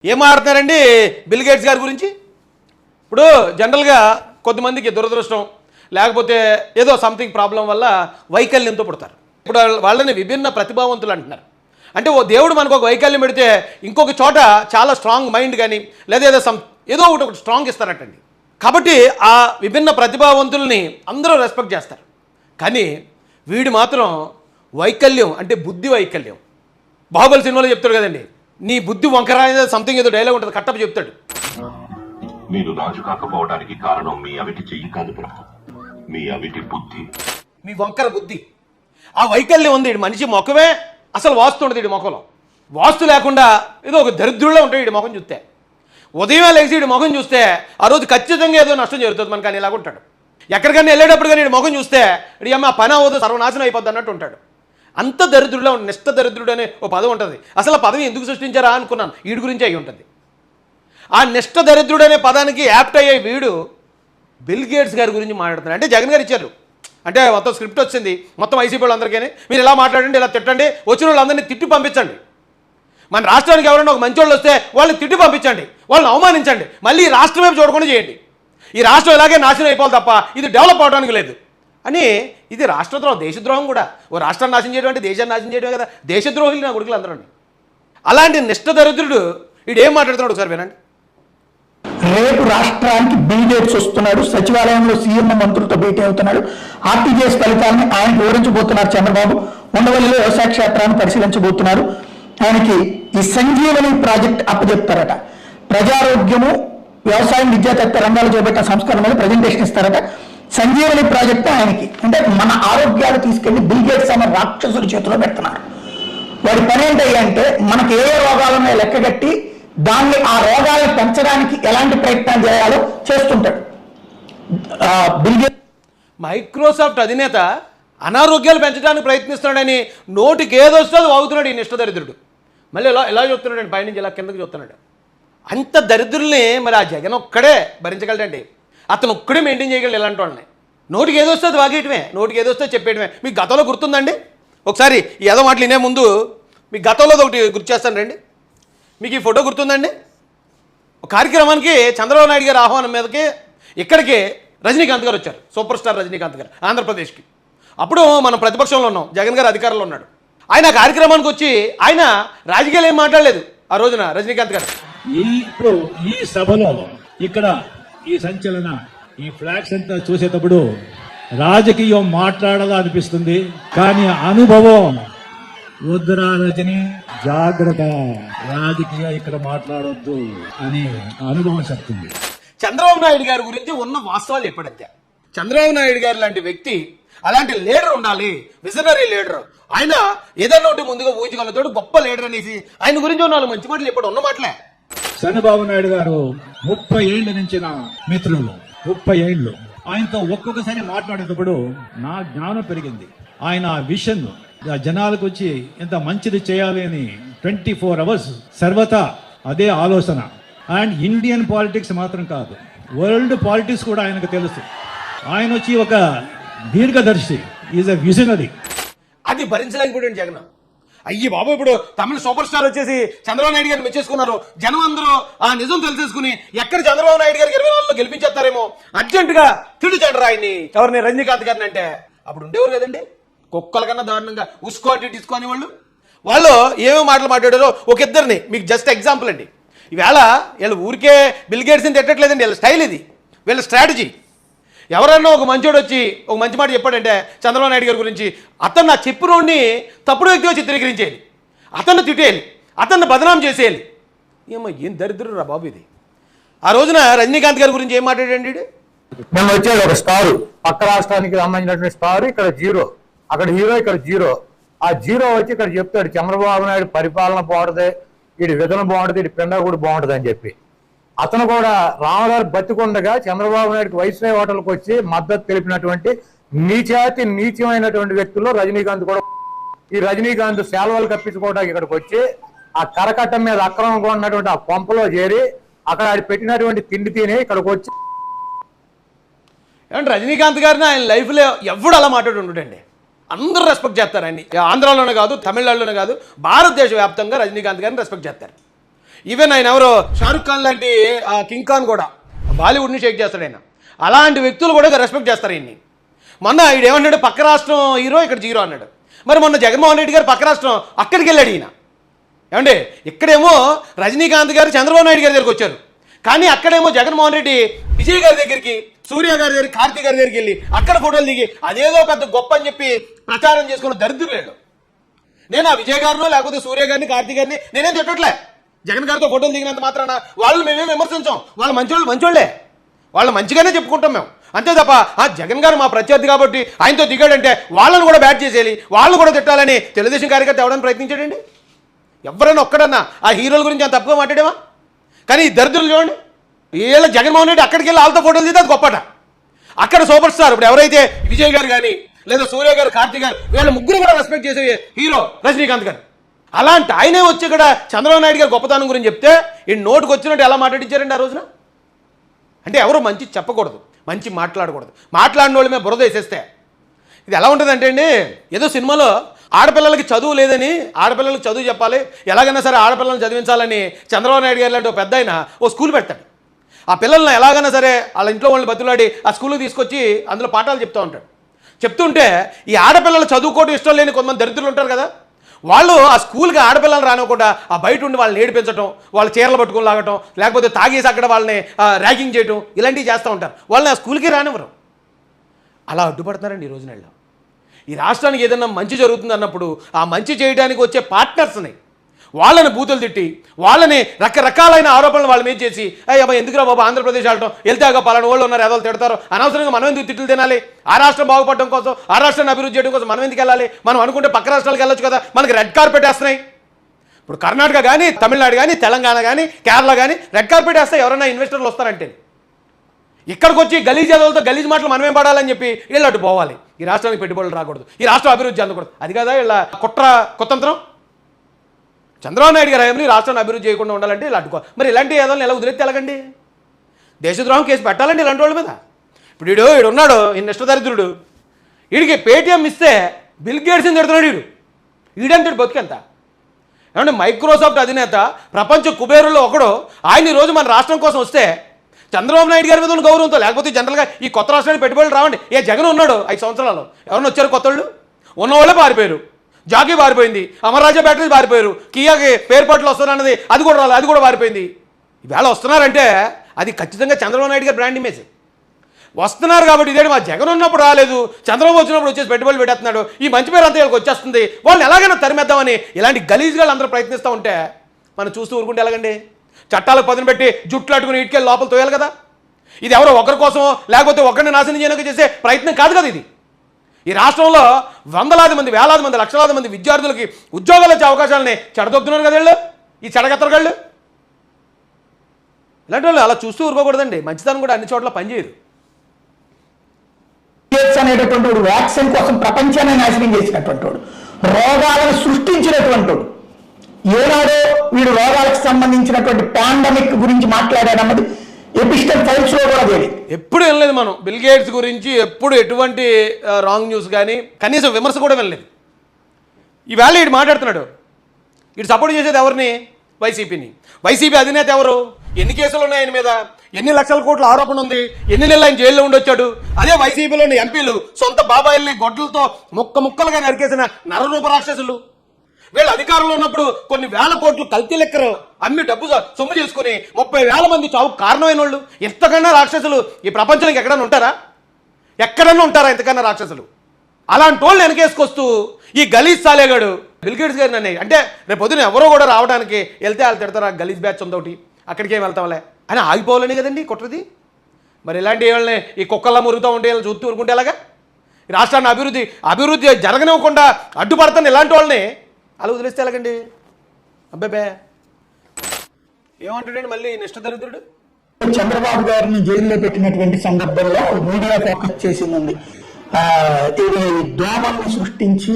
ఏం మాట్లాడుతున్నారండి bill gates గారి గురించి? ఇప్పుడు జనరల్గా కొద్దిమందికి దురదృష్టం లేకపోతే ఏదో సంథింగ్ ప్రాబ్లం వల్ల వైకల్యంతో పుడతారు. ఇప్పుడు వాళ్ళని విభిన్న ప్రతిభావంతులు అంటున్నారు. అంటే ఓ దేవుడు మనకు ఒక వైకల్యం పెడితే ఇంకొక చోట చాలా స్ట్రాంగ్ మైండ్ కానీ లేదా ఏదో ఒకటి స్ట్రాంగ్ ఇస్తారటండి. కాబట్టి ఆ విభిన్న ప్రతిభావంతుల్ని అందరూ రెస్పెక్ట్ చేస్తారు. కానీ వీడు మాత్రం వైకల్యం అంటే బుద్ధి వైకల్యం. బాహుబలి సినిమాలో చెప్తాడు కదండి, నీ బుద్ధి వంకర సంథింగ్ ఏదో డైలాగ్ ఉంటుంది, కట్టప్ప చెప్తాడు. మీరు రాజు కాకపోవడానికి కారణం మీ అవిటి చెయ్యి కాదు ప్రభు, మీ అవిటి బుద్ధి, మీ వంకర బుద్ధి. ఆ వైకల్యం ఉంది. ఇటు మనిషి ముఖమే అసలు వాస్తు ఉండదు. ఇటు ముఖంలో వాస్తు లేకుండా ఏదో ఒక దరిద్రుల్లో ఉంటాయి. ఇటు ముఖం చూస్తే ఉదయమే లేచి ఇటు ముఖం చూస్తే ఆ రోజు ఖచ్చితంగా ఏదో నష్టం జరుగుతుంది మనకు. కానీ ఇలాగ ఉంటాడు. ఎక్కడికైనా వెళ్ళేటప్పుడు కానీ ఇటు ముఖం చూస్తే ఇటు అమ్మ పని అవ్వదు, సర్వనాశనం అయిపోద్ది అన్నట్టు ఉంటాడు. అంత దరిద్రుడిలో నిష్ట దరిద్రుడు అనే ఓ పదం ఉంటుంది. అసలు ఆ పదవి ఎందుకు సృష్టించారా అనుకున్నాను. వీడి గురించి అయి ఉంటుంది. ఆ నిష్ట దరిద్రుడు అనే పదానికి యాప్ట్ అయ్యే వీడు బిల్ గేట్స్ గారి గురించి మాట్లాడుతున్నాడు. అంటే జగన్ గారు ఇచ్చారు, అంటే మొత్తం స్క్రిప్ట్ వచ్చింది, మొత్తం ఐసీపీ వాళ్ళందరికీ మీరు ఇలా మాట్లాడండి, ఇలా తిట్టండి, వచ్చిన వాళ్ళందరినీ తిట్టి పంపించండి. మన రాష్ట్రానికి ఎవరైనా ఒక మంచి వాళ్ళు వస్తే వాళ్ళని తిట్టి పంపించండి, వాళ్ళని అవమానించండి, మళ్ళీ ఈ రాష్ట్రం వైపు చూడకుండా చేయండి. ఈ రాష్ట్రం ఇలాగే నాశనం అయిపోవాలి తప్ప ఇది డెవలప్ అవడానికి లేదు అని. ఇది రాష్ట్రద్రోహం, దేశద్రోహం కూడా. ఓ రాష్ట్రాన్ని నాశనం చేయడం అంటే దేశాన్ని నాశనం చేయడమే కదా. దేశద్రోహులు నా కొడుకులు అందరూ. అలాంటి నిష్ట దరిద్రుడు వీడు ఏం మాట్లాడుతున్నాడు ఒకసారి వినండి. రేపు రాష్ట్రానికి బిల్ గేట్స్ వస్తున్నాడు, సచివాలయంలో సీఎం మంత్రులతో భేటీ అవుతున్నాడు. ఆర్టీజీఎస్ ఫలితాలను ఆయన వివరించబోతున్నారు చంద్రబాబు. ఉండవల్లిలో వ్యవసాయ క్షేత్రాన్ని పరిశీలించబోతున్నారు. ఆయనకి ఈ సంజీవని ప్రాజెక్ట్ అప్పచెప్తారట. ప్రజారోగ్యము, వ్యవసాయం, విద్యా తదితర రంగాలు చేపట్టిన సంస్కరణ మీద ప్రజెంటేషన్ ఇస్తారట. సంజీవని ప్రాజెక్ట్ ఆయనకి, అంటే మన ఆరోగ్యాలు తీసుకెళ్లి బిల్ గేట్స్ అనే రాక్షసుల చేతిలో పెడుతున్నారు. వాడి పని ఏంటంటే మనకి ఏ రోగాలున్నాయో లెక్కగట్టి దాన్ని ఆ రోగాలను పెంచడానికి ఎలాంటి ప్రయత్నాలు చేయాలో చేస్తుంటాడు. బిల్ గేట్స్ మైక్రోసాఫ్ట్ అధినేత అనారోగ్యాలు పెంచడానికి ప్రయత్నిస్తున్నాడని నోటికి ఏదొస్తుందో వాగుతున్నాడు ఈ నిష్ట దరిద్రుడు. మళ్ళీ ఎలా చెప్తున్నాడు, పైనుంచి ఇలా కిందకి చెప్తున్నాడు. అంత దరిద్రుల్ని మరి ఆ జగన్ ఒక్కడే భరించగలడండి. అతను ఒక్కడే మెయింటైన్ చేయగలడు ఇలాంటి వాళ్ళని. నోటికి ఏదొస్తుంది వాగేయటమే, నోటికి ఏదొస్తే చెప్పేయటమే. మీకు గతంలో గుర్తుందండి, ఒకసారి ఈ ఏదో మాటలు వినే ముందు మీకు గతంలో ఒకటి గుర్తు చేస్తాను రండి. మీకు ఈ ఫోటో గుర్తుందండి? ఒక కార్యక్రమానికి చంద్రబాబు నాయుడు గారి ఆహ్వానం మీదకి ఇక్కడికి రజనీకాంత్ గారు వచ్చారు, సూపర్ స్టార్ రజనీకాంత్ గారు, ఆంధ్రప్రదేశ్కి. అప్పుడు మనం ప్రతిపక్షంలో ఉన్నాం, జగన్ గారు అధికారంలో ఉన్నాడు. ఆయన కార్యక్రమానికి వచ్చి ఆయన రాజకీయాలు ఏం మాట్లాడలేదు ఆ రోజున రజనీకాంత్ గారు. ఇప్పుడు ఈ సభలో ఇక్కడ ఈ సంచలన ఈ ఫ్లాగ్స్ అంతా చూసేటప్పుడు రాజకీయం మాట్లాడాలా అనిపిస్తుంది, కానీ అనుభవం వద్దురా రజని, జాగ్రత్త, రాజకీయం ఇక్కడ మాట్లాడొద్దు అని అనుభవం చెప్తుంది. చంద్రబాబు నాయుడు గారి గురించి ఉన్న వాస్తవాలు ఎప్పుడంతే. చంద్రబాబు నాయుడు గారు లాంటి వ్యక్తి, అలాంటి లీడర్ ఉండాలి, విజనరీ లీడర్. ఆయన ఏదైనా ఒకటి ముందుగా ఊహించగలుగుతాడు, గొప్ప లీడర్ అనేసి ఆయన గురించి ఉన్న మంచి మాటలు ఎప్పుడు ఉన్న మాటలే. చంద్రబాబు నాయుడు గారు 30 ఏళ్ల నుంచి నా మిత్రులు, 30 ఏళ్లు. ఆయనతో ఒక్కొక్కసారి మాట్లాడేటప్పుడు నా జ్ఞానం పెరిగింది. ఆయన విషన్ జనాలకు వచ్చి ఎంత మంచిది చేయాలి అని 24 hours సర్వతా అదే ఆలోచన. అండ్ ఇండియన్ పాలిటిక్స్ మాత్రం కాదు, వరల్డ్ పాలిటిక్స్ కూడా ఆయనకు తెలుసు. ఆయన వచ్చి ఒక దీర్ఘదర్శి, ఈజ్ ఎ విజనరీ. అది భరించలేకపోయాడు జగన్. అయ్యి బాబు, ఇప్పుడు తమిళ సూపర్ స్టార్ వచ్చేసి చంద్రబాబు నాయుడు గారిని మెచ్చేసుకున్నారు. జనం అందరూ ఆ నిజం తెలిసేసుకుని ఎక్కడ చంద్రబాబు నాయుడు గారికి 24లో గెలిపించేస్తారేమో అర్జెంటుగా తిడుచండ్రు ఆయన్ని, ఎవరిని, రజనీకాంత్ గారిని. అంటే అప్పుడు ఉండేవారు కదండి కుక్కల కన్నా దారుణంగా ఉసుకోటి తీసుకొని వాళ్ళు ఏమేమి మాటలు మాట్లాడారో ఒక ఇద్దరిని మీకు జస్ట్ ఎగ్జాంపుల్ అండి. ఈవేళ వీళ్ళు ఊరికే బిల్ గేట్స్ని తిట్టట్లేదండి, వీళ్ళ స్టైల్ ఇది, వీళ్ళ స్ట్రాటజీ. ఎవరన్నా ఒక మంచోడు వచ్చి ఒక మంచి మాట చెప్పాడంటే చంద్రబాబు నాయుడు గారి గురించి, అతను నా చెప్పినోడిని తప్పుడు వ్యక్తిగా చిత్రీకరించేయాలి, అతన్ని తిట్టేయాలి, అతన్ని బదనాం చేసేయాలి. ఏం దరిద్రుడు రా బాబు ఇది. ఆ రోజున రజనీకాంత్ గారి గురించి ఏం మాట్లాడండి? మేము వచ్చేది ఒక స్టారు, పక్క రాష్ట్రానికి సంబంధించినటువంటి స్టారు, ఇక్కడ జీరో, అక్కడ హీరో, ఇక్కడ జీరో. ఆ జీరో వచ్చి ఇక్కడ చెప్తాడు చంద్రబాబు నాయుడు పరిపాలన బాగుంటుంది, వీడి విధన బాగుంటుంది, వీడి పిండ కూడా బాగుంటుంది అని చెప్పి. అతను కూడా రామగారు బతికుండగా చంద్రబాబు నాయుడుకి వైస్రాయ్ హోటల్కి వచ్చి మద్దతు తెలిపినటువంటి నీచాతి నీచమైనటువంటి వ్యక్తుల్లో రజనీకాంత్ కూడా. ఈ రజనీకాంత్ శాల్వాలు కప్పించుకోవడానికి ఇక్కడికి వచ్చి ఆ కరకట్టం మీద అక్రమంగా ఉన్నటువంటి ఆ పంపలో చేరి అక్కడ ఆడి పెట్టినటువంటి తిండి తిని ఇక్కడికి వచ్చి. ఏమంటే రజనీకాంత్ గారిని ఆయన లైఫ్లో ఎవడు అలా మాట్లాడి ఉండడండి. అందరూ రెస్పెక్ట్ చేస్తారు ఆయన్ని. ఆంధ్రాలోనే కాదు, తమిళనాడులోనే కాదు, భారతదేశ వ్యాప్తంగా రజనీకాంత్ గారిని రెస్పెక్ట్ చేస్తారు. ఈవెన్ ఆయన ఎవరో షారుఖ్ ఖాన్ లాంటి కింగ్ ఖాన్ కూడా బాలీవుడ్ని షేక్ చేస్తాడు ఆయన. అలాంటి వ్యక్తులు కూడా రెస్పెక్ట్ చేస్తారు ఈయన్ని. మొన్న ఈడు ఏమన్నాడు, పక్క రాష్ట్రం హీరో ఇక్కడ జీరో అన్నాడు. మరి మొన్న జగన్మోహన్ రెడ్డి గారు పక్క రాష్ట్రం అక్కడికి వెళ్ళాడు ఈయన. ఏమండి, ఇక్కడేమో రజనీకాంత్ గారు చంద్రబాబు నాయుడు గారి దగ్గరికి వచ్చారు, కానీ అక్కడేమో జగన్మోహన్ రెడ్డి విజయ్ గారి దగ్గరికి, సూర్య గారి దగ్గరికి, కార్తీక్ గారి దగ్గరికి వెళ్ళి అక్కడ ఫోటోలు దిగి అదేదో పెద్ద గొప్ప అని చెప్పి ప్రచారం చేసుకున్న దరిద్రులేడు. నేను ఆ విజయ్ గారినో లేకపోతే సూర్య గారిని, కార్తీక్ గారిని నేనేం తిట్టట్లే. జగన్ గారితో ఫోటోలు దిగినంత మాత్రాన వాళ్ళు మేమేం విమర్శించాం. వాళ్ళు మంచోళ్ళే, వాళ్ళు మంచిగానే చెప్పుకుంటాం మేము, అంతే తప్ప జగన్ గారు మా ప్రత్యర్థి కాబట్టి ఆయనతో దిగాడంటే వాళ్ళని కూడా బ్యాట్ చేసేయాలి, వాళ్ళని కూడా తిట్టాలని తెలుగుదేశం కార్యకర్త ఎవడని ప్రయత్నించాడండి? ఎవరైనా ఒక్కడన్నా ఆ హీరోల గురించి అంత తప్పుగా మాట్లాడేవా? కానీ ఈ దరిద్రులు చూడండి, వీళ్ళ జగన్మోహన్ రెడ్డి అక్కడికి వెళ్ళి వాళ్ళతో ఫోటోలు దిగితే అది గొప్పట. అక్కడ సూపర్ స్టార్ ఇప్పుడు ఎవరైతే విజయ్ గారు కానీ లేదా సూర్య గారు, కార్తీక్ గారు, వీళ్ళ ముగ్గురు కూడా రెస్పెక్ట్ చేసే హీరో రజనీకాంత్ గారు. అలాంటి ఆయనే వచ్చి ఇక్కడ చంద్రబాబు నాయుడు గారు గొప్పతనం గురించి చెప్తే ఈ నోటుకు వచ్చినట్టు ఎలా మాట్లాడించారండి ఆ రోజున? అంటే ఎవరు మంచి చెప్పకూడదు, మంచి మాట్లాడకూడదు, మాట్లాడిన వాళ్ళ మీద బురద వేసేస్తే ఇది ఎలా ఉంటుందంటే అండి, ఏదో సినిమాలో ఆడపిల్లలకి చదువు లేదని, ఆడపిల్లలకి చదువు చెప్పాలి, ఎలాగైనా సరే ఆడపిల్లలను చదివించాలని చంద్రబాబు నాయుడు గారు లాంటి ఒక పెద్ద ఆయన ఓ స్కూల్ పెడతాడు. ఆ పిల్లల్ని ఎలాగైనా సరే వాళ్ళ ఇంట్లో వాళ్ళని బతులాడి ఆ స్కూల్కి తీసుకొచ్చి అందులో పాఠాలు చెప్తూ ఉంటాడు. చెప్తుంటే ఈ ఆడపిల్లలు చదువుకోవడం ఇష్టం లేని కొంతమంది దరిద్రులు ఉంటారు కదా, వాళ్ళు ఆ స్కూల్కి ఆడపిల్లలు రానివ్వకుండా ఆ బయట ఉండి వాళ్ళని ఏడిపించడం, వాళ్ళ చీరలు పట్టుకుని లాగటం, లేకపోతే తాగేసి అక్కడ వాళ్ళని ర్యాగింగ్ చేయటం, ఇలాంటివి చేస్తూ ఉంటారు. వాళ్ళని ఆ స్కూల్కి రానివ్వరు. అలా అడ్డుపడుతున్నారండి ఈ రోజున. ఈ రాష్ట్రానికి ఏదైనా మంచి జరుగుతుంది అన్నప్పుడు ఆ మంచి చేయడానికి వచ్చే పార్ట్నర్స్ని వాళ్ళని బూతులు తిట్టి, వాళ్ళని రకరకాలైన ఆరోపణలు వాళ్ళ మీద చేసి, అయ్యా ఎందుకురా బాబు ఆంధ్రప్రదేశ్ వెళ్ళటం, వెళ్తే పలానా వాళ్ళు ఉన్నారు ఏదో తిడతారు, అనవసరంగా మనం ఎందుకు తిట్లు తినాలి? ఆ రాష్ట్రం బాగుపడడం కోసం, ఆ రాష్ట్రాన్ని అభివృద్ధి చేయడం కోసం మనం ఎందుకు వెళ్ళాలి? మనం అనుకుంటే పక్క రాష్ట్రాలకు వెళ్ళొచ్చు కదా. మనకి రెడ్ కార్పెట్ వేస్తున్నాయి. ఇప్పుడు కర్ణాటక కానీ, తమిళనాడు కానీ, తెలంగాణ కానీ, కేరళ కానీ రెడ్ కార్పెట్ వేస్తే ఎవరైనా ఇన్వెస్టర్లు వస్తారంటే, ఇక్కడికి వచ్చి గలీజ్ జదవులతో గలీజ్ మాటలు మనమేం పడాలని చెప్పి వీళ్ళు అటు పోవాలి. ఈ రాష్ట్రానికి పెట్టుబడులు రాకూడదు, ఈ రాష్ట్రం అభివృద్ధి అందకూడదు. అది కదా వీళ్ళ కుతంత్రం. చంద్రబాబు నాయుడు గారు ఏమని రాష్ట్రాన్ని అభివృద్ధి చేయకుండా ఉండాలంటే ఇలా అడ్డుకో. మరి ఇలాంటి ఏదైనా ఎలా వదిలేస్తే ఎలాగండి? దేశద్రోహం కేసు పెట్టాలండి ఇలాంటి వాళ్ళ మీద. ఇప్పుడు వీడు ఉన్నాడు, ఈ నిష్టదరిద్రుడు, వీడికి పేటీఎం ఇస్తే బిల్ గేట్స్ని తిడుతున్నాడు. వీడంతటి బతుకెంత? ఏమంటే మైక్రోసాఫ్ట్ అధినేత, ప్రపంచ కుబేరుల్లో ఒకడు, ఆయన ఈరోజు మన రాష్ట్రం కోసం వస్తే చంద్రబాబు నాయుడు గారి మీద ఉన్న గౌరవంతో, లేకపోతే జనరల్గా ఈ కొత్త రాష్ట్రానికి పెట్టుబడులు రావండి. జగన్ ఉన్నాడు 5 సంవత్సరాలు, ఎవరైనా వచ్చారు కొత్త వాళ్ళు? ఉన్నవాళ్ళే పారిపోయారు. జాకీ పారిపోయింది, అమర్రాజా బ్యాటరీ పారిపోయారు, కియాకి పేరుపాట్లు వస్తున్నారన్నది అది కూడా రాలేదు, అది కూడా పారిపోయింది. ఈవేళ వస్తున్నారంటే అది ఖచ్చితంగా చంద్రబాబు నాయుడు గారి బ్రాండ్ ఇమేజ్. వస్తున్నారు కాబట్టి ఇదేంటి, మా జగన్ ఉన్నప్పుడు రాలేదు, చంద్రబాబు వచ్చినప్పుడు వచ్చేసి పెట్టుబడులు పెట్టేస్తున్నాడు, ఈ మంచి పేరు అంతా వీళ్ళకి వచ్చేస్తుంది, వాళ్ళని ఎలాగైనా తరిమేద్దామని ఇలాంటి గలీజ్గా అందరూ ప్రయత్నిస్తూ ఉంటే మనం చూస్తూ ఊరుకుంటే ఎలాగండి? చట్టాలకు పదును పెట్టి జుట్లు అట్టుకుని ఇటుకెళ్ళి లోపల తోయాలి కదా. ఇది ఎవరో ఒకరి కోసమో లేకపోతే ఒకరిని నాశనం చేయడానికి చేసే ప్రయత్నం కాదు కదా ఇది. ఈ రాష్ట్రంలో వందలాది మంది, వేలాది మంది, లక్షలాది మంది విద్యార్థులకి ఉద్యోగాలు వచ్చే అవకాశాలని చెడదొక్కుతున్నారు కదా వీళ్ళు, ఈ చెడగత్తరగాళ్ళు. ఇలాంటి వాళ్ళు అలా చూస్తూ ఊరుకోకూడదండి. మంచితనం కూడా అన్ని చోట్ల పనిచేయదు. అనేటటువంటి వాడు వ్యాక్సిన్ కోసం ప్రపంచాన్ని నాశనం చేసినటువంటి వాడు, రోగాలను సృష్టించినటువంటి వాడు, ఏనాడో వీడు రోగాలకు సంబంధించినటువంటి పాండమిక్ గురించి మాట్లాడాడన్నది ఎపిస్టల్ ఫైల్స్ లో కూడా తెలియదు. ఎప్పుడు వినలేదు మనం బిల్ గేట్స్ గురించి, ఎప్పుడు ఎటువంటి రాంగ్ న్యూస్ కానీ కనీసం విమర్శ కూడా వినలేదు. ఈవేళ వీడు మాట్లాడుతున్నాడు, వీడు సపోర్ట్ చేసేది ఎవరిని? వైసీపీని. వైసీపీ అధినేత ఎవరు? ఎన్ని కేసులు ఉన్నాయి ఆయన మీద? ఎన్ని లక్షల కోట్ల ఆరోపణ ఉంది? ఎన్ని నెలలు ఆయన జైల్లో ఉండొచ్చాడు? అదే వైసీపీలోని ఎంపీలు సొంత బాబాయిల్ని గొడ్డలతో ముక్కలుగా నరికేసిన నరరూప రాక్షసులు. వీళ్ళు అధికారంలో ఉన్నప్పుడు కొన్ని వేల కోట్లు కల్తీ లెక్కరు అమ్మి డబ్బు సొమ్ము చేసుకుని 30,000 మంది చావుకు కారణమైన వాళ్ళు. ఇంతకన్నా రాక్షసులు ఈ ప్రపంచానికి ఎక్కడన్నా ఉంటారా? ఎక్కడన్నా ఉంటారా ఇంతకన్నా రాక్షసులు? అలాంటి వాళ్ళు వెనకేసుకొస్తూ ఈ గలీజ్ సాలేగాడు బిల్ గేట్స్ గారిని అనే, అంటే రేపు పొద్దున ఎవరో కూడా రావడానికి వెళ్తే వాళ్ళు తిడతారు, ఆ గలీజ్ బ్యాచ్ ఉందోటి, అక్కడికి ఏం వెళ్తాంలే అని ఆగిపోవాలని కదండి కుట్రది. మరి ఇలాంటి వాళ్ళని ఈ కుక్కల్లా మురుగుతూ ఉంటే వీళ్ళు చూస్తూ ఊరుకుంటే ఎలాగా? రాష్ట్రాన్ని అభివృద్ధి జరగనివ్వకుండా అడ్డుపడతాను ఇలాంటి వాళ్ళని అలా వదిలేస్తే ఎలాగండి? అబ్బాబే ఏమంటాడండి మళ్ళీ నిష్టదరిద్రుడు? చంద్రబాబు గారిని జైల్లో పెట్టినటువంటి సందర్భంలో మీడియా ఫోకస్ చేసింది, ఇది దోమల్ని సృష్టించి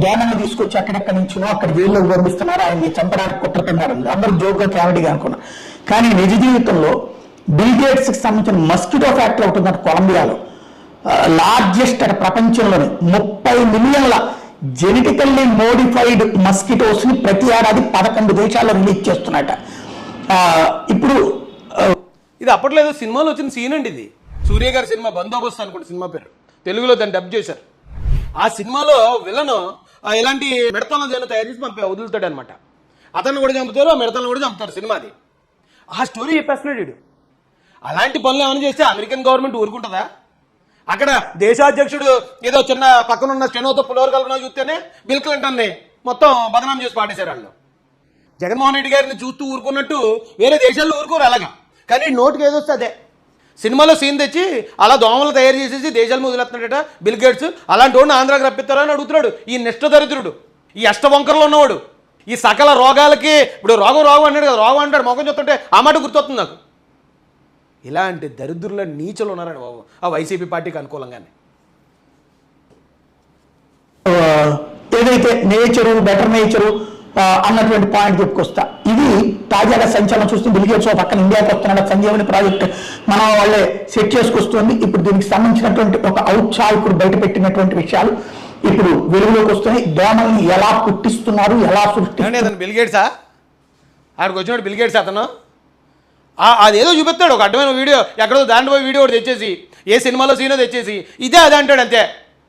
దోమల్ని తీసుకొచ్చి అక్కడెక్కడి నుంచో అక్కడ జైల్లోకి పంపిస్తున్నారు, ఆయన్ని చంపడానికి కుట్రతున్నారు, అందరూ జోక్గా కామెడీగా అనుకున్నారు. కానీ నిజ జీవితంలో బిల్ గేట్స్ కి సంబంధించిన మస్కిటో ఫ్యాక్టరీ ఒకటి ఉందంట కొలంబియాలో, లార్జెస్ట్ ప్రపంచంలోనే 30 మిలియన్ల జెనెటికల్లీ మోడిఫైడ్ మస్కిటోస్ ని ప్రతి ఏడాది 11 దేశాల్లో రిలీజ్ చేస్తున్నట. ఇప్పుడు ఇది అప్పట్లో ఏదో సినిమాలో వచ్చిన సీన్ అండి ఇది. సూర్య గారి సినిమా బందోబస్తు అనుకోండి సినిమా పేరు, తెలుగులో దాన్ని డబ్ చేశారు. ఆ సినిమాలో విలను ఇలాంటి మిడతలను ఏదైనా తయారు చేసి వదులుతాడు అనమాట. అతన్ని కూడా చంపుతారు, ఆ మిడతలను కూడా చంపుతారు సినిమాది. ఆ స్టోరీ చెప్పేస్తున్నాడు వీడు. అలాంటి పనులు ఏమైనా చేస్తే అమెరికన్ గవర్నమెంట్ ఊరుకుంటుందా? అక్కడ దేశాధ్యక్షుడు ఏదో చిన్న పక్కనున్న స్టెనోతో పులోరు కలపడం చూస్తేనే బిల్ క్లింటన్ని మొత్తం బదనాం చేసి పాడేశారు వాళ్ళు. జగన్మోహన్ రెడ్డి గారిని చూస్తూ ఊరుకున్నట్టు వేరే దేశాల్లో ఊరుకోరు అలాగా. కానీ నోటికి ఏదొస్తే అదే. సినిమాలో సీన్ తెచ్చి అలా దోమలు తయారు చేసేసి దేశాలు వదిలేస్తున్నాడట బిల్ గేట్స్. అలాంటి వాడిని ఆంధ్రాకి రప్పిస్తారా అని అడుగుతున్నాడు ఈ నిష్ఠదరిద్రుడు, ఈ అష్టవంకరలో ఉన్నవాడు, ఈ సకల రోగాలకి. ఇప్పుడు రోగం అన్నాడు కదా, రోగం అంటాడు, మొఖం చూస్తుంటే ఆ మాట గుర్తొస్తుంది నాకు. ఇలాంటి దరిద్రుల నీచలు ఉన్నారండి బాబు ఆ వైసీపీ పార్టీకి అనుకూలంగానే. ఏదైతే నేచరు బెటర్ నేచరు అన్నటువంటి పాయింట్ చెప్పుకొస్తా. ఇది తాజాగా సంచలనం చూస్తుంది. బిల్ గేట్స్ పక్కన ఇండియాకి వస్తున్నాడు, సంజీవని ప్రాజెక్ట్ మన వాళ్ళే సెట్ చేసుకొస్తుంది. ఇప్పుడు దీనికి సంబంధించినటువంటి ఒక ఔత్సాహికుడు బయట పెట్టినటువంటి విషయాలు ఇప్పుడు వెలుగులోకి వస్తున్నాయి. దోమల్ని ఎలా పుట్టిస్తున్నారు, ఎలా సృష్టిస్తున్నారు. అతను బిల్ గేట్సా? ఆడికి వచ్చినాడు బిల్ గేట్స్ అతను. అదేదో చూపిస్తాడు ఒక అడ్డమైన వీడియో, ఎక్కడో దాంట్లో పోయి వీడియో ఒకటి తెచ్చేసి ఏ సినిమాలో సీనో తెచ్చేసి ఇదే అదే అంటాడు అంతే.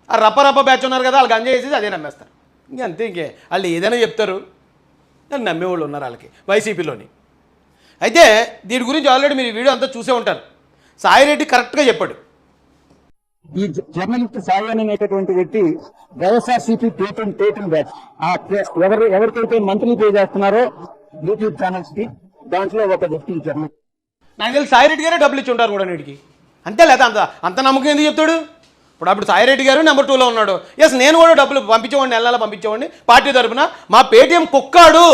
ఆ రప్ప బ్యాచ్ ఉన్నారు కదా, వాళ్ళకి అంజా చేసేసి అదే నమ్మేస్తారు. అంతే, ఇంకే వాళ్ళు ఏదైనా చెప్తారు, నన్ను నమ్మేవాళ్ళు ఉన్నారు వాళ్ళకి వైసీపీలోని. అయితే దీని గురించి ఆల్రెడీ మీరు ఈ వీడియో అంతా చూసే ఉంటారు. సాయిరెడ్డి కరెక్ట్గా చెప్పాడు. ఈ జర్నలిస్ట్ సాయివాణి అనేటటువంటి వ్యక్తి వైఎస్ఆర్సీపీ టేటన్ బ్యాచ్ ఎవరికైతే మంత్రులు పే చేస్తున్నారో యూట్యూబ్ ఛానల్స్ కి, దాంట్లో ఒక వ్యక్తి జర్నలిస్ట్. నాకు తెలిసి సాయిరెడ్డి గారే డబ్బులు ఇచ్చి ఉంటారు కూడా నీటికి. అంతే లేదా అంత నమ్మకం ఎందుకు చెప్తాడు? అప్పుడు సాయిరెడ్డి గారు నెంబర్ 2లో ఉన్నాడు. ఎస్, నేను కూడా డబ్బులు పంపించేవాడిని, నెల పంపించేవాడిని పార్టీ తరఫున. మా పేటీఎం కుక్కాడు,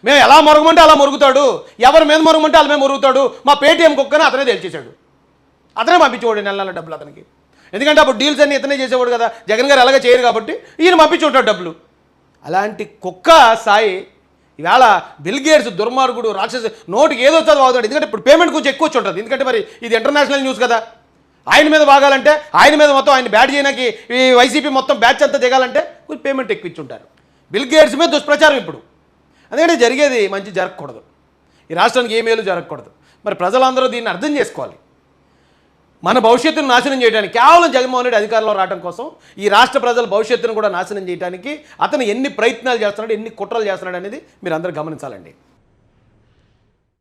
మేము ఎలా మొరగమంటే అలా మొరుగుతాడు, ఎవరి మీద మొరగమంటే వాళ్ళ మీద మొరుగుతాడు. మా పేటీఎం కుక్కని అతనే తెలిచేశాడు, అతనే పంపించేవాడు నెల డబ్బులు అతనికి. ఎందుకంటే అప్పుడు డీల్స్ అన్ని ఇతనే చేసేవాడు కదా, జగన్ గారు ఎలాగ చేయరు కాబట్టి ఈయన పంపించి ఉంటాడు డబ్బులు. అలాంటి కుక్క సాయి ఈవేళ బిల్ గేట్స్ దుర్మార్గుడు, రాక్షసు, నోటికి ఏదో వస్తుందో అవుతాడు. ఎందుకంటే ఇప్పుడు పేమెంట్ కొంచెం ఎక్కువ వచ్చి ఉంటుంది. ఎందుకంటే మరి ఇది ఇంటర్నేషనల్ న్యూస్ కదా. ఆయన మీద బాగాలంటే, ఆయన మీద మొత్తం ఆయన బ్యాట్ చేయడానికి ఈ వైసీపీ మొత్తం బ్యాచ్ అంతా దిగాలంటే కొంచెం పేమెంట్ ఎక్కువ ఇచ్చి ఉంటారు. బిల్ గేట్స్ మీద దుష్ప్రచారం ఇప్పుడు. అందుకంటే జరిగేది మంచి జరగకూడదు, ఈ రాష్ట్రానికి ఏ మేలు జరగకూడదు. మరి ప్రజలందరూ దీన్ని అర్థం చేసుకోవాలి. మన భవిష్యత్తును నాశనం చేయడానికి కేవలం జగన్మోహన్ రెడ్డి అధికారంలో రావడం కోసం, ఈ రాష్ట్ర ప్రజల భవిష్యత్తును కూడా నాశనం చేయడానికి అతను ఎన్ని ప్రయత్నాలు చేస్తున్నాడు, ఎన్ని కుట్రలు చేస్తున్నాడు అనేది మీరు అందరూ గమనించాలండి.